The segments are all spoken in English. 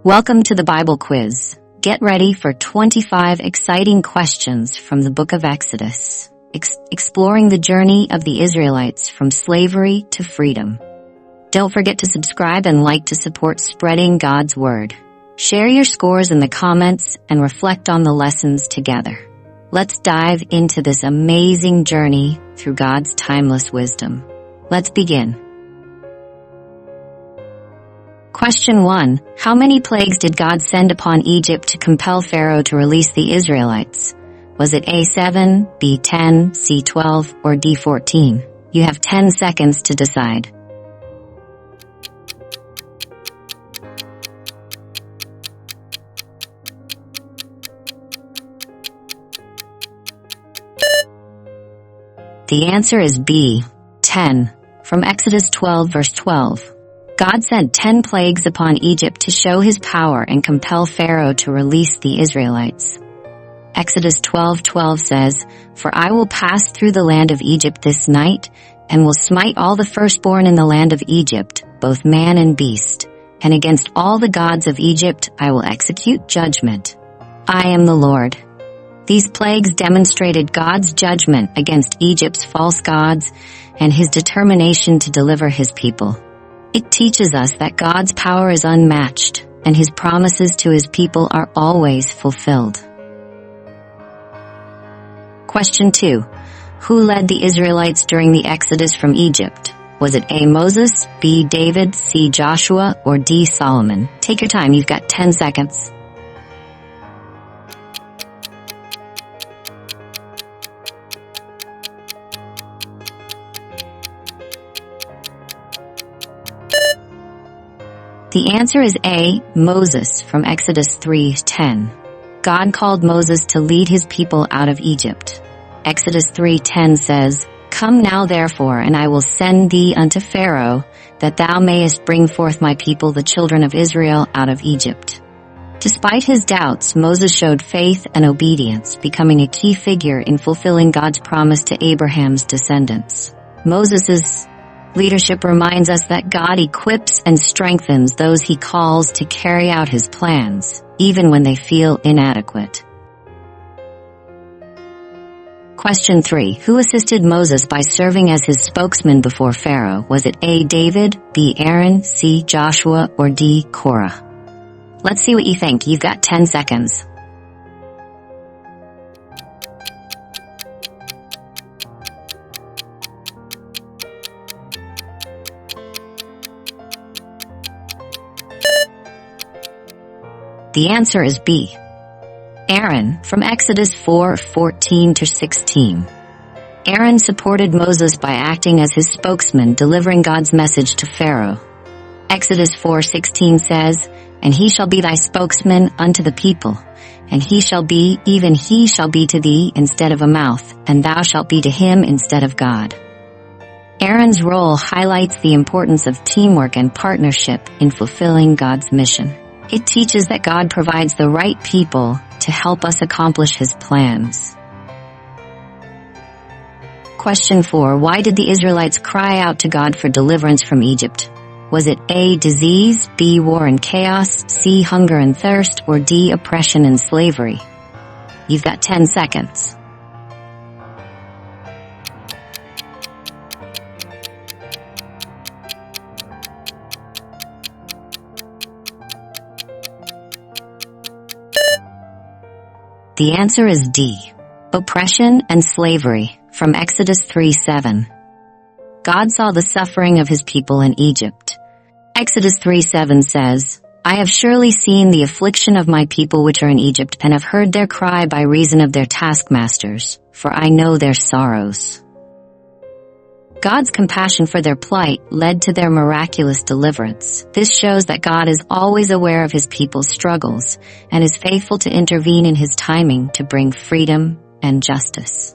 Welcome to the Bible quiz. Get ready for 25 exciting questions from the book of Exodus, exploring the journey of the Israelites from slavery to freedom. Don't forget to subscribe and like to support spreading God's word. Share your scores in the comments and reflect on the lessons together. Let's dive into this amazing journey through God's timeless wisdom. Let's begin. Question 1. How many plagues did God send upon Egypt to compel Pharaoh to release the Israelites? Was it A7, B10, C12, or D14? You have 10 seconds to decide. The answer is B, 10, from Exodus 12 verse 12. God sent 10 plagues upon Egypt to show his power and compel Pharaoh to release the Israelites. Exodus 12:12 says, "For I will pass through the land of Egypt this night, and will smite all the firstborn in the land of Egypt, both man and beast. And against all the gods of Egypt I will execute judgment. I am the Lord." These plagues demonstrated God's judgment against Egypt's false gods and his determination to deliver his people. It teaches us that God's power is unmatched, and his promises to his people are always fulfilled. Question 2. Who led the Israelites during the Exodus from Egypt? Was it A. Moses, B. David, C. Joshua, or D. Solomon? Take your time, you've got 10 seconds. The answer is A, Moses, from Exodus 3:10. God called Moses to lead his people out of Egypt. Exodus 3:10 says, "Come now therefore, and I will send thee unto Pharaoh, that thou mayest bring forth my people the children of Israel out of Egypt." Despite his doubts, Moses showed faith and obedience, becoming a key figure in fulfilling God's promise to Abraham's descendants. Moses' leadership reminds us that God equips and strengthens those he calls to carry out his plans, even when they feel inadequate. Question 3. Who assisted Moses by serving as his spokesman before Pharaoh? Was it A. David, B. Aaron, C. Joshua, or D. Korah? Let's see what you think. You've got 10 seconds. The answer is B, Aaron, from Exodus 4:14-16. Aaron supported Moses by acting as his spokesman, delivering God's message to Pharaoh. Exodus 4:16 says, "And he shall be thy spokesman unto the people, and he shall be, even he shall be to thee instead of a mouth, and thou shalt be to him instead of God." Aaron's role highlights the importance of teamwork and partnership in fulfilling God's mission. It teaches that God provides the right people to help us accomplish his plans. Question 4. Why did the Israelites cry out to God for deliverance from Egypt? Was it A. disease, B. war and chaos, C. hunger and thirst, or D. oppression and slavery? You've got 10 seconds. The answer is D, oppression and slavery, from Exodus 3:7. God saw the suffering of his people in Egypt. Exodus 3:7 says, "I have surely seen the affliction of my people which are in Egypt, and have heard their cry by reason of their taskmasters, for I know their sorrows." God's compassion for their plight led to their miraculous deliverance. This shows that God is always aware of his people's struggles and is faithful to intervene in his timing to bring freedom and justice.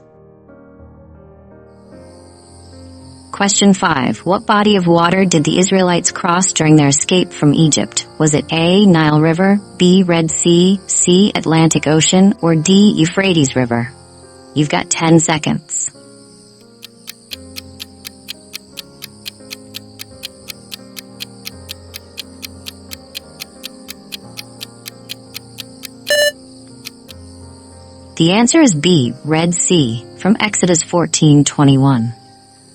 Question 5. What body of water did the Israelites cross during their escape from Egypt? Was it A. Nile River, B. Red Sea, C. Atlantic Ocean, or D. Euphrates River? You've got 10 seconds. The answer is B, Red Sea, from Exodus 14:21.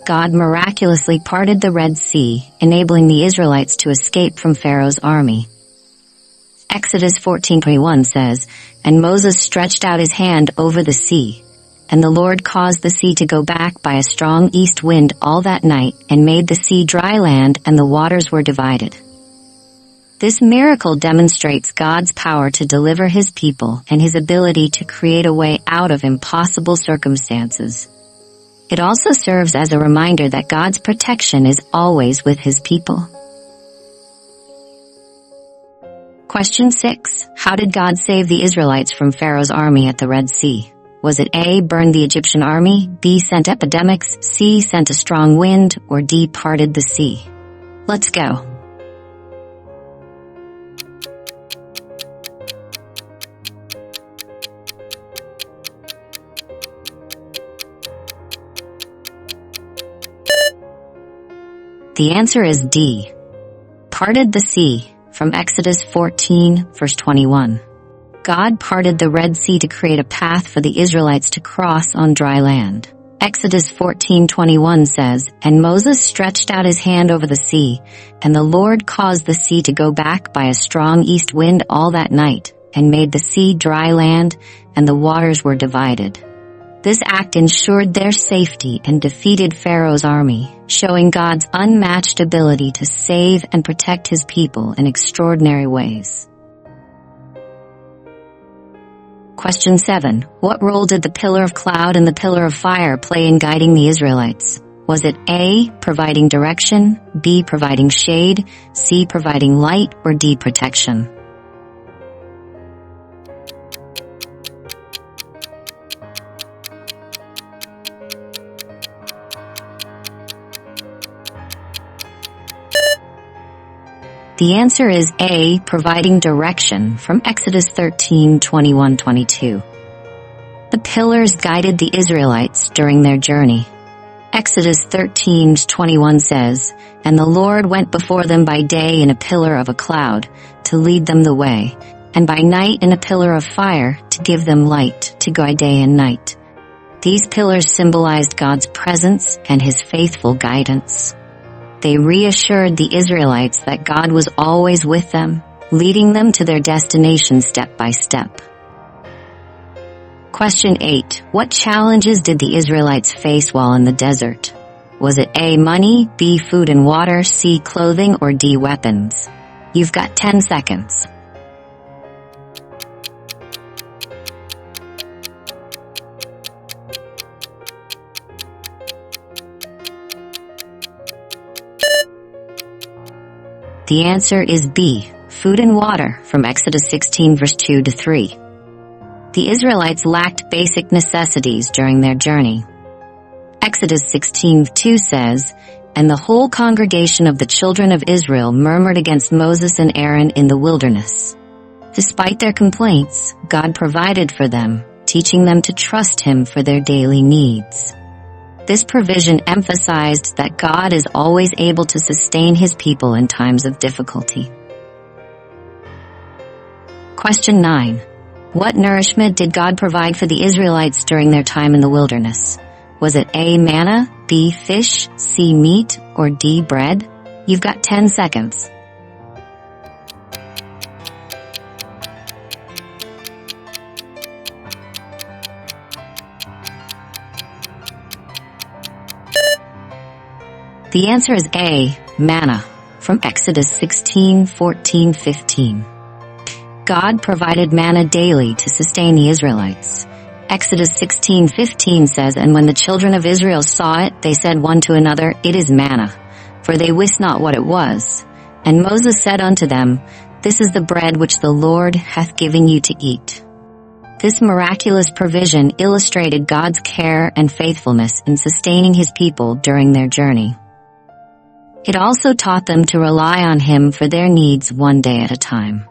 God miraculously parted the Red Sea, enabling the Israelites to escape from Pharaoh's army. Exodus 14:21 says, "And Moses stretched out his hand over the sea, and the Lord caused the sea to go back by a strong east wind all that night, and made the sea dry land, and the waters were divided." This miracle demonstrates God's power to deliver his people and his ability to create a way out of impossible circumstances. It also serves as a reminder that God's protection is always with his people. Question 6. How did God save the Israelites from Pharaoh's army at the Red Sea? Was it A, burned the Egyptian army, B, sent epidemics, C, sent a strong wind, or D, parted the sea? Let's go. The answer is D, parted the sea, from Exodus 14, verse 21. God parted the Red Sea to create a path for the Israelites to cross on dry land. Exodus 14:21 says, "And Moses stretched out his hand over the sea, and the Lord caused the sea to go back by a strong east wind all that night, and made the sea dry land, and the waters were divided." This act ensured their safety and defeated Pharaoh's army, showing God's unmatched ability to save and protect his people in extraordinary ways. Question 7. What role did the pillar of cloud and the pillar of fire play in guiding the Israelites? Was it A, providing direction, B, providing shade, C, providing light, or D, protection? The answer is A, providing direction, from Exodus 13:21-22. The pillars guided the Israelites during their journey. Exodus 13:21 says, "And the Lord went before them by day in a pillar of a cloud, to lead them the way, and by night in a pillar of fire, to give them light, to guide day and night." These pillars symbolized God's presence and his faithful guidance. They reassured the Israelites that God was always with them, leading them to their destination step by step. Question 8. What challenges did the Israelites face while in the desert? Was it A, money, B, food and water, C, clothing, or D, weapons? You've got 10 seconds. The answer is B, food and water, from Exodus 16 verse 2-3. The Israelites lacked basic necessities during their journey. Exodus 16:2 says, "And the whole congregation of the children of Israel murmured against Moses and Aaron in the wilderness." Despite their complaints, God provided for them, teaching them to trust him for their daily needs. This provision emphasized that God is always able to sustain his people in times of difficulty. Question 9. What nourishment did God provide for the Israelites during their time in the wilderness? Was it A, manna, B, fish, C, meat, or D, bread? You've got 10 seconds. The answer is A, manna, from Exodus 16:14-15. God provided manna daily to sustain the Israelites. Exodus 16:15 says, "And when the children of Israel saw it, they said one to another, 'It is manna,' for they wist not what it was. And Moses said unto them, 'This is the bread which the Lord hath given you to eat.'" This miraculous provision illustrated God's care and faithfulness in sustaining his people during their journey. It also taught them to rely on him for their needs one day at a time.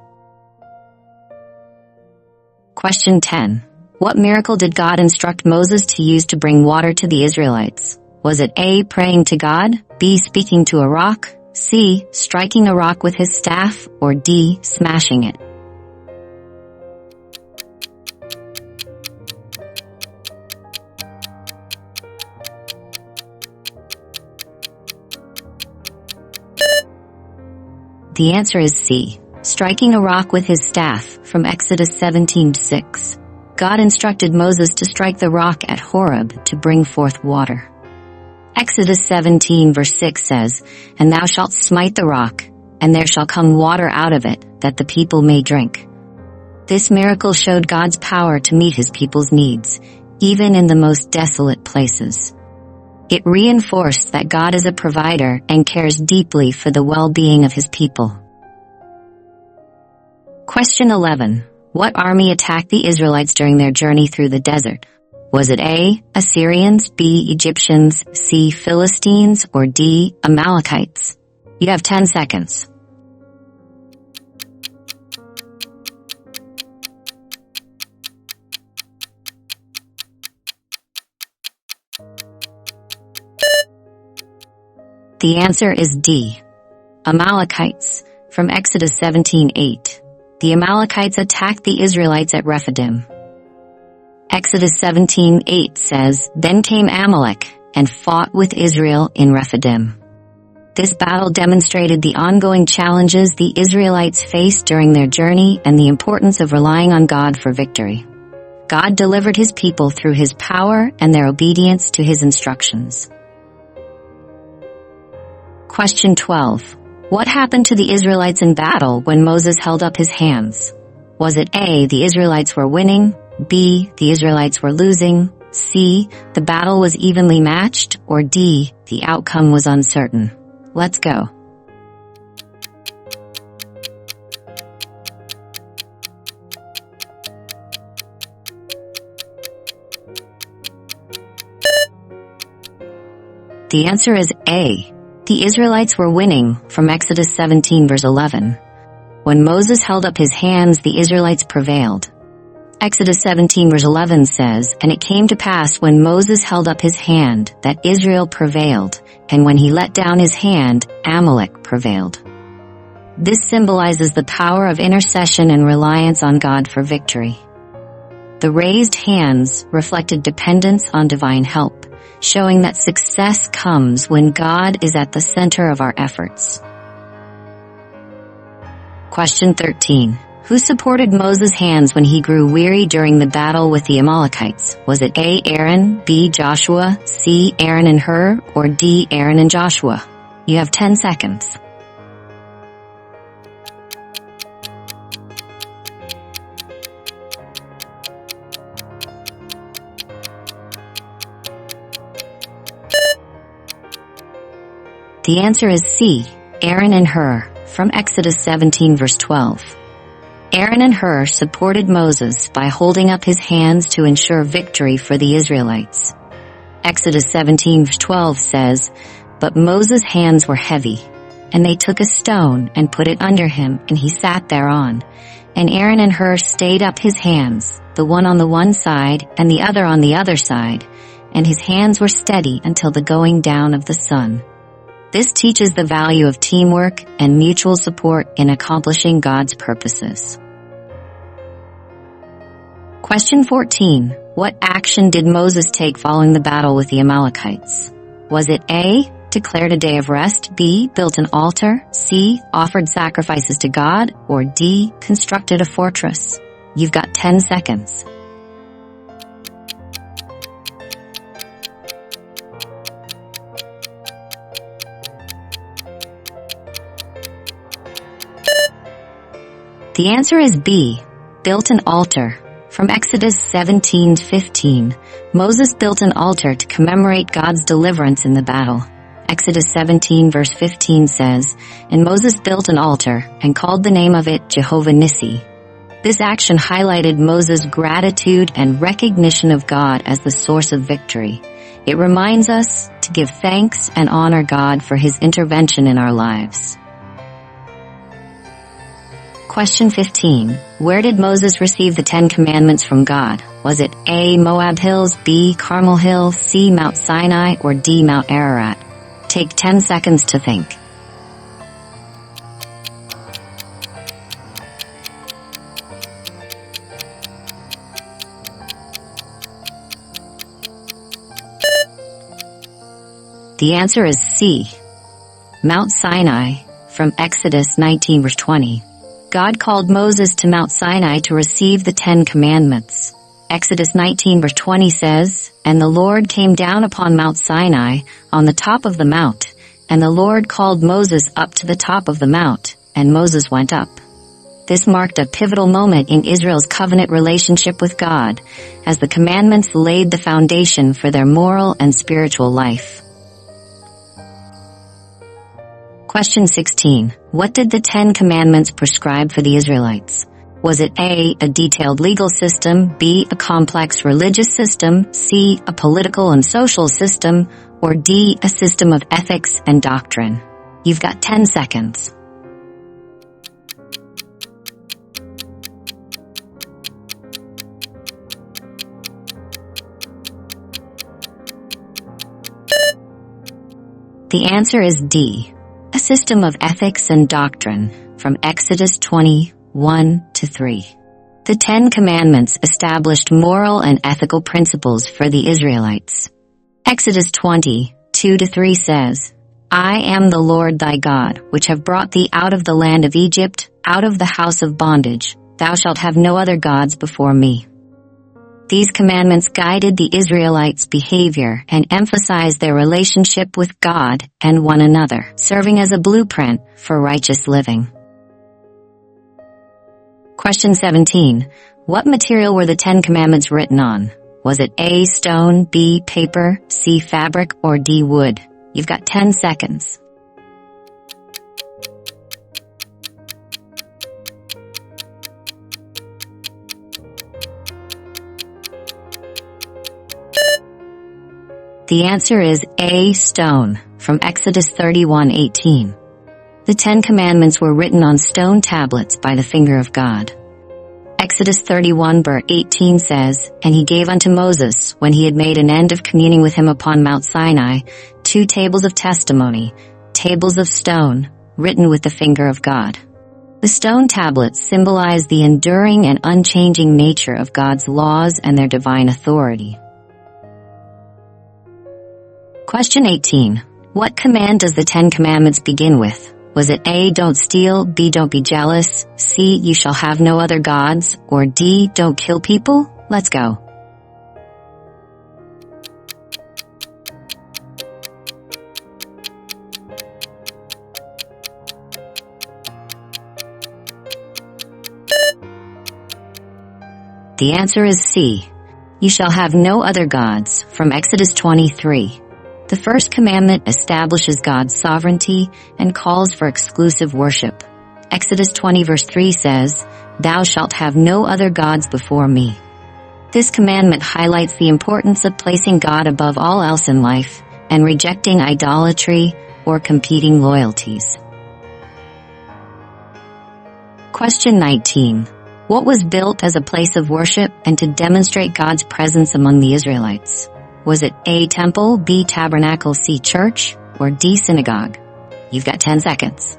Question 10. What miracle did God instruct Moses to use to bring water to the Israelites? Was it A, praying to God, B, speaking to a rock, C, striking a rock with his staff, or D, smashing it? The answer is C. Striking a rock with his staff, from Exodus 17:6. God instructed Moses to strike the rock at Horeb to bring forth water. Exodus 17 verse 6 says, "And thou shalt smite the rock, and there shall come water out of it, that the people may drink." This miracle showed God's power to meet his people's needs, even in the most desolate places. It reinforced that God is a provider and cares deeply for the well-being of his people. Question 11. What army attacked the Israelites during their journey through the desert? Was it A, Assyrians, B, Egyptians, C, Philistines, or D, Amalekites? You have 10 seconds. The answer is D, Amalekites, from Exodus 17:8. The Amalekites attacked the Israelites at Rephidim. Exodus 17:8 says, "Then came Amalek and fought with Israel in Rephidim." This battle demonstrated the ongoing challenges the Israelites faced during their journey and the importance of relying on God for victory. God delivered his people through his power and their obedience to his instructions. Question 12. What happened to the Israelites in battle when Moses held up his hands? Was it A, the Israelites were winning, B, the Israelites were losing, C, the battle was evenly matched, or D, the outcome was uncertain? Let's go. The answer is A. The Israelites were winning, from Exodus 17 verse 11. When Moses held up his hands, the Israelites prevailed. Exodus 17 verse 11 says, "And it came to pass when Moses held up his hand that Israel prevailed, and when he let down his hand, Amalek prevailed." This symbolizes the power of intercession and reliance on God for victory. The raised hands reflected dependence on divine help, showing that success comes when God is at the center of our efforts. Question 13. Who supported Moses' hands when he grew weary during the battle with the Amalekites? Was it A, Aaron, B, Joshua, C, Aaron and Hur, or D, Aaron and Joshua? You have 10 seconds. The answer is C, Aaron and Hur, from Exodus 17 verse 12. Aaron and Hur supported Moses by holding up his hands to ensure victory for the Israelites. Exodus 17 verse 12 says, "But Moses' hands were heavy, and they took a stone and put it under him, and he sat thereon. And Aaron and Hur stayed up his hands, the one on the one side and the other on the other side, and his hands were steady until the going down of the sun." This teaches the value of teamwork and mutual support in accomplishing God's purposes. Question 14. What action did Moses take following the battle with the Amalekites? Was it A, declared a day of rest, B, built an altar, C, offered sacrifices to God, or D, constructed a fortress? You've got 10 seconds. The answer is B, built an altar. From Exodus 17:15, Moses built an altar to commemorate God's deliverance in the battle. Exodus 17 verse 15 says, "And Moses built an altar and called the name of it Jehovah Nissi." This action highlighted Moses' gratitude and recognition of God as the source of victory. It reminds us to give thanks and honor God for his intervention in our lives. Question 15. Where did Moses receive the 10 Commandments from God? Was it A, Moab Hills, B, Carmel Hill, C, Mount Sinai, or D, Mount Ararat? Take 10 seconds to think. The answer is C, Mount Sinai. from Exodus 19 verse 20. God called Moses to Mount Sinai to receive the 10 Commandments. Exodus 19 verse 20 says, "And the Lord came down upon Mount Sinai on the top of the mount, and the Lord called Moses up to the top of the mount, and Moses went up." This marked a pivotal moment in Israel's covenant relationship with God, as the commandments laid the foundation for their moral and spiritual life. Question 16. What did the 10 Commandments prescribe for the Israelites? Was it A, a detailed legal system, B, a complex religious system, C, a political and social system, or D, a system of ethics and doctrine? You've got 10 seconds. The answer is D, a system of ethics and doctrine, from Exodus 20:1-3. The 10 Commandments established moral and ethical principles for the Israelites. Exodus 20:2-3 says, "I am the Lord thy God, which have brought thee out of the land of Egypt, out of the house of bondage. Thou shalt have no other gods before me." These commandments guided the Israelites' behavior and emphasized their relationship with God and one another, serving as a blueprint for righteous living. Question 17. What material were the 10 Commandments written on? Was it A, stone, B, paper, C, fabric, or D, wood? You've got 10 seconds. The answer is A, stone, from Exodus 31:18. The 10 Commandments were written on stone tablets by the finger of God. Exodus 31:18 says, "And he gave unto Moses, when he had made an end of communing with him upon Mount Sinai, 2 tables of testimony, tables of stone, written with the finger of God." The stone tablets symbolize the enduring and unchanging nature of God's laws and their divine authority. Question 18. What command does the 10 Commandments begin with? Was it A, don't steal, B, don't be jealous, C, you shall have no other gods, or D, don't kill people? Let's go. The answer is C, you shall have no other gods, from Exodus 23. The first commandment establishes God's sovereignty and calls for exclusive worship. Exodus 20 verse 3 says, "Thou shalt have no other gods before me." This commandment highlights the importance of placing God above all else in life and rejecting idolatry or competing loyalties. Question 19. What was built as a place of worship and to demonstrate God's presence among the Israelites? Was it A, temple, B, tabernacle, C, church, or D, synagogue? You've got 10 seconds.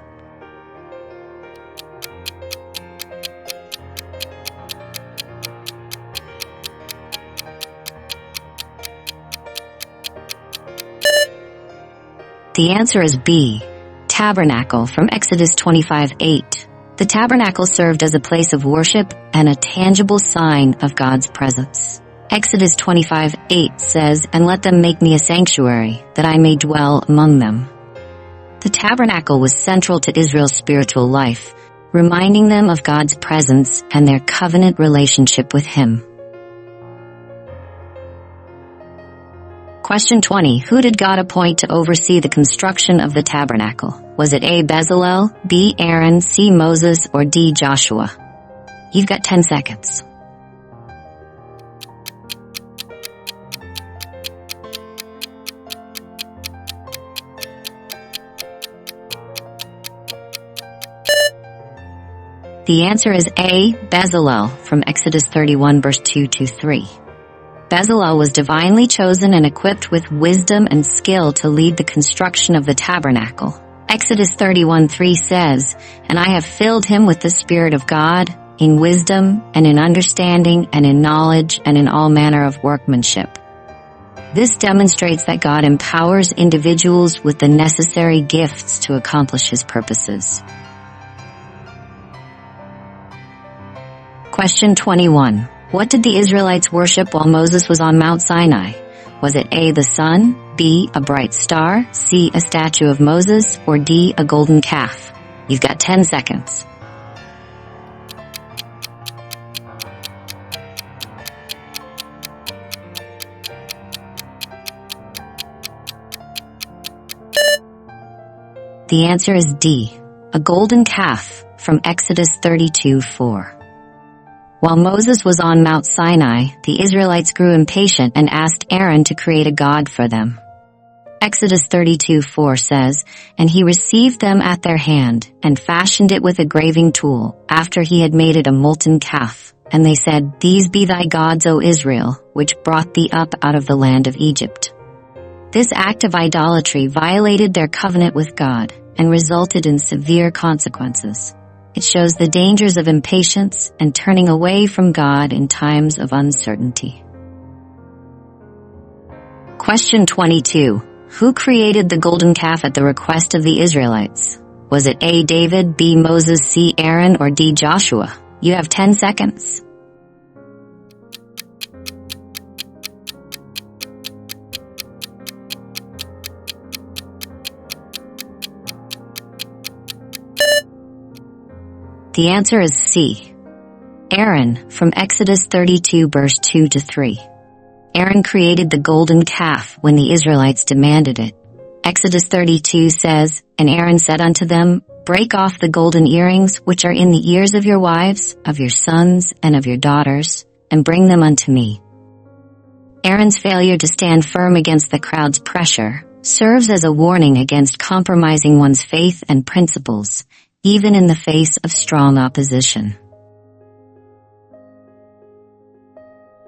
The answer is B, tabernacle, from Exodus 25:8. The tabernacle served as a place of worship and a tangible sign of God's presence. Exodus 25:8 says, "And let them make me a sanctuary, that I may dwell among them." The tabernacle was central to Israel's spiritual life, reminding them of God's presence and their covenant relationship with Him. Question 20. Who did God appoint to oversee the construction of the tabernacle? Was it A, Bezalel, B, Aaron, C, Moses, or D, Joshua? You've got 10 seconds. The answer is A, Bezalel, from Exodus 31 verse 2-3. Bezalel was divinely chosen and equipped with wisdom and skill to lead the construction of the tabernacle. Exodus 31:3 says, "And I have filled him with the Spirit of God, in wisdom and in understanding and in knowledge and in all manner of workmanship." This demonstrates that God empowers individuals with the necessary gifts to accomplish his purposes. Question 21. What did the Israelites worship while Moses was on Mount Sinai? Was it A, the sun, B, a bright star, C, a statue of Moses, or D, a golden calf? You've got 10 seconds. The answer is D, a golden calf, from Exodus 32:4. While Moses was on Mount Sinai, the Israelites grew impatient and asked Aaron to create a god for them. Exodus 32:4 says, "And he received them at their hand, and fashioned it with a graving tool, after he had made it a molten calf. And they said, These be thy gods, O Israel, which brought thee up out of the land of Egypt." This act of idolatry violated their covenant with God and resulted in severe consequences. It shows the dangers of impatience and turning away from God in times of uncertainty. Question 22. Who created the golden calf at the request of the Israelites? Was it A, David, B, Moses, C, Aaron, or D, Joshua? You have 10 seconds. The answer is C, Aaron, from Exodus 32 verse 2-3. Aaron created the golden calf when the Israelites demanded it. Exodus 32 says, "And Aaron said unto them, Break off the golden earrings which are in the ears of your wives, of your sons, and of your daughters, and bring them unto me." Aaron's failure to stand firm against the crowd's pressure serves as a warning against compromising one's faith and principles, even in the face of strong opposition.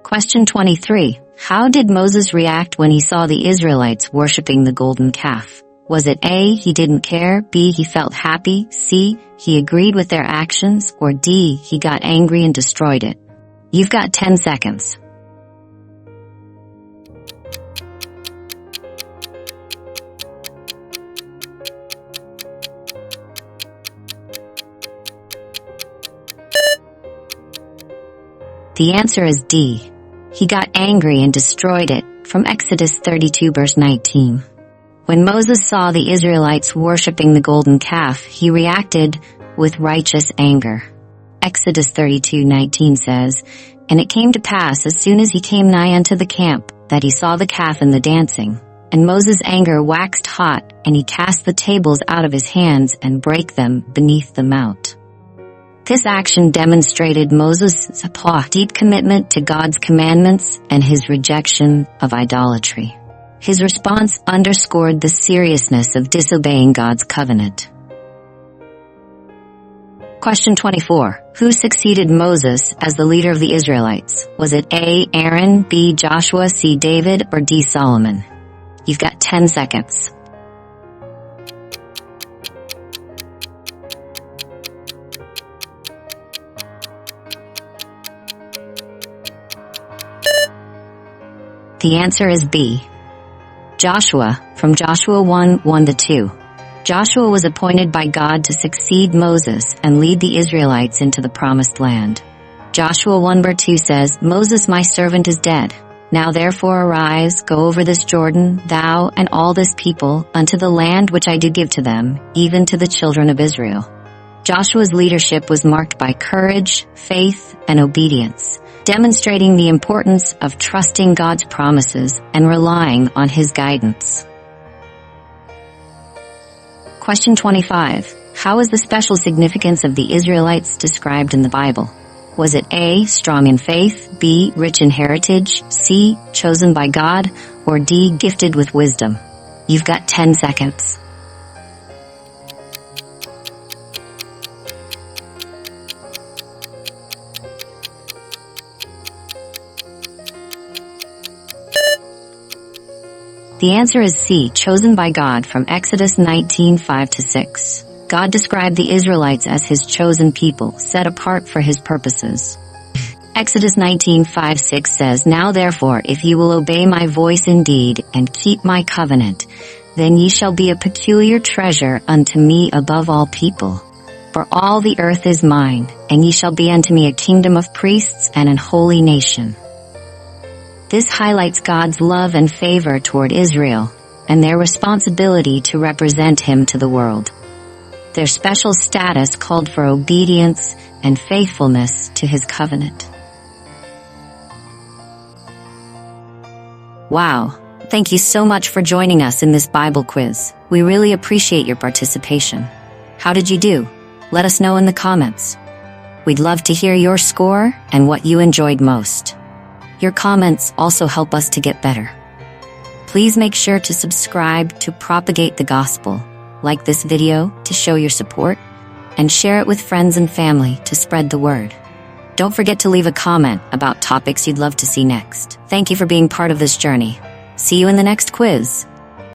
Question 23. How did Moses react when he saw the Israelites worshiping the golden calf? Was it A, he didn't care, B, he felt happy, C, he agreed with their actions, or D, he got angry and destroyed it? You've got 10 seconds. The answer is D. He got angry and destroyed it, from Exodus 32 verse 19. When Moses saw the Israelites worshiping the golden calf, he reacted with righteous anger. Exodus 32:19 says, "And it came to pass as soon as he came nigh unto the camp, that he saw the calf and the dancing. And Moses' anger waxed hot, and he cast the tables out of his hands and brake them beneath the mount." This action demonstrated Moses' deep commitment to God's commandments and his rejection of idolatry. His response underscored the seriousness of disobeying God's covenant. Question 24. Who succeeded Moses as the leader of the Israelites? Was it A, Aaron, B, Joshua, C, David, or D, Solomon? You've got 10 seconds. The answer is B, Joshua, from Joshua 1:1-2. Joshua was appointed by God to succeed Moses and lead the Israelites into the promised land. Joshua 1:2 says, "Moses my servant is dead. Now therefore arise, go over this Jordan, thou and all this people, unto the land which I did give to them, even to the children of Israel." Joshua's leadership was marked by courage, faith, and obedience, demonstrating the importance of trusting God's promises and relying on his guidance. Question 25. How is the special significance of the Israelites described in the Bible? Was it A, strong in faith, B, rich in heritage, C, chosen by God, or D, gifted with wisdom? You've got 10 seconds. The answer is C, chosen by God, from Exodus 19:5-6. God described the Israelites as his chosen people, set apart for his purposes. Exodus 19:5-6 says, Now therefore, if ye will obey my voice indeed, and keep my covenant, then ye shall be a peculiar treasure unto me above all people. For all the earth is mine, and ye shall be unto me a kingdom of priests and an holy nation. This highlights God's love and favor toward Israel, and their responsibility to represent him to the world. Their special status called for obedience and faithfulness to his covenant. Wow! Thank you so much for joining us in this Bible quiz. We really appreciate your participation. How did you do? Let us know in the comments. We'd love to hear your score and what you enjoyed most. Your comments also help us to get better. Please make sure to subscribe to propagate the gospel, like this video to show your support, and share it with friends and family to spread the word. Don't forget to leave a comment about topics you'd love to see next. Thank you for being part of this journey. See you in the next quiz.